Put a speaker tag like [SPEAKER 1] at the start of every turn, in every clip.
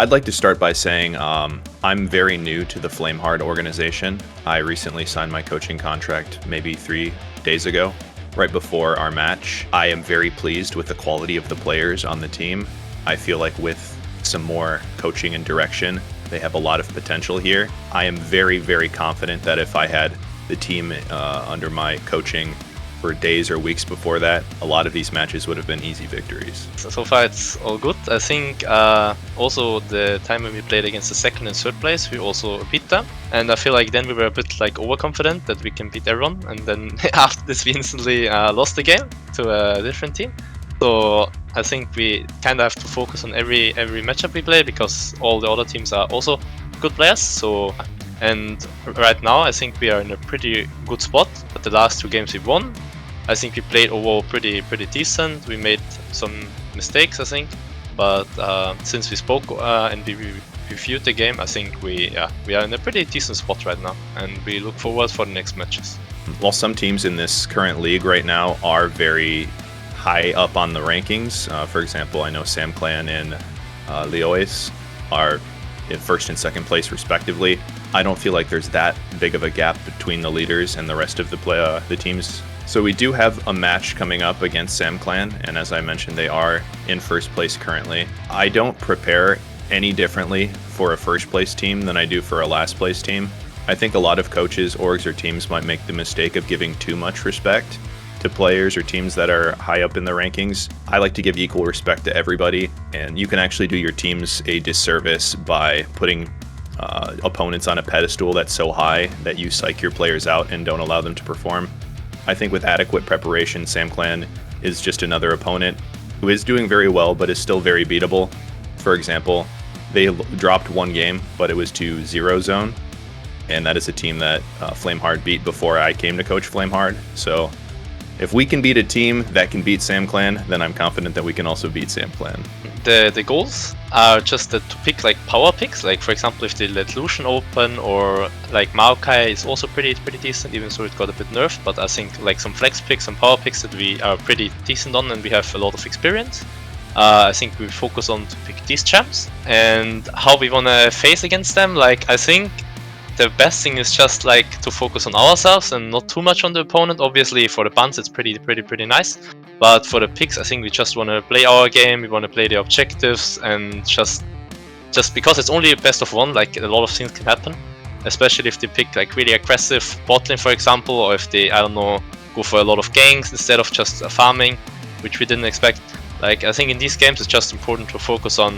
[SPEAKER 1] I'd like to start by saying I'm very new to the Flameheart organization. I recently signed my coaching contract maybe 3 days ago, right before our match. I am very pleased with the quality of the players on the team. I feel like with some more coaching and direction, they have a lot of potential here. I am very, very confident that if I had the team under my coaching for days or weeks before that, a lot of these matches would have been easy victories.
[SPEAKER 2] So far it's all good. I think also the time when we played against the second and third place, we also beat them. And I feel like then we were a bit like overconfident that we can beat everyone. And then after this we instantly lost the game to a different team. So I think we kind of have to focus on every matchup we play, because all the other teams are also good players. So, and right now I think we are in a pretty good spot. But the last 2 games we won, I think we played overall pretty decent. We made some mistakes, I think, but since we spoke and we reviewed the game, I think we are in a pretty decent spot right now, and we look forward for the next matches.
[SPEAKER 1] While some teams in this current league right now are very high up on the rankings, for example, I know SAMCLAN and Leois are in first and second place respectively. I don't feel like there's that big of a gap between the leaders and the rest of the teams. So we do have a match coming up against SAMCLAN, and as I mentioned, they are in first place currently. I don't prepare any differently for a first place team than I do for a last place team. I think a lot of coaches, orgs, or teams might make the mistake of giving too much respect to players or teams that are high up in the rankings. I like to give equal respect to everybody, and you can actually do your teams a disservice by putting opponents on a pedestal that's so high that you psych your players out and don't allow them to perform. I think with adequate preparation, SAMCLAN is just another opponent who is doing very well but is still very beatable. For example, they dropped 1 game, but it was to 0 Zone, and that is a team that Flameheart beat before I came to coach Flameheart. So if we can beat a team that can beat SAMCLAN, then I'm confident that we can also beat SAMCLAN.
[SPEAKER 2] The goals are just to pick like power picks, like for example if they let Lucian open, or like Maokai is also pretty decent, even though it got a bit nerfed, but I think like some flex picks and power picks that we are pretty decent on and we have a lot of experience. I think we focus on to pick these champs, and how we wanna face against them, like I think the best thing is just like to focus on ourselves and not too much on the opponent. Obviously for the buns it's pretty nice, but for the picks I think we just want to play our game, we want to play the objectives, and just because it's only a best of 1, like a lot of things can happen, especially if they pick like really aggressive bot lane for example, or if they, I don't know, go for a lot of ganks instead of just farming, which we didn't expect. Like I think in these games it's just important to focus on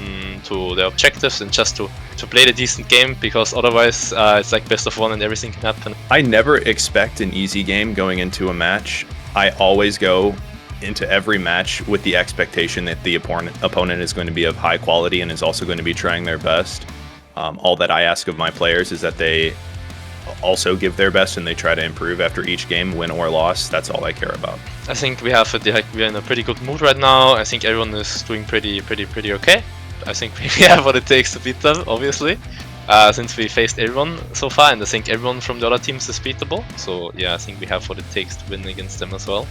[SPEAKER 2] to the objectives and just to play the decent game, because otherwise it's like best of 1 and everything can happen.
[SPEAKER 1] I never expect an easy game going into a match. I always go into every match with the expectation that the opponent is going to be of high quality and is also going to be trying their best. All that I ask of my players is that they also give their best and they try to improve after each game, win or loss. That's all I care about.
[SPEAKER 2] I think we are in a pretty good mood right now. I think everyone is doing pretty okay. I think we have what it takes to beat them, obviously, since we faced everyone so far, and I think everyone from the other teams is beatable. So yeah, I think we have what it takes to win against them as well.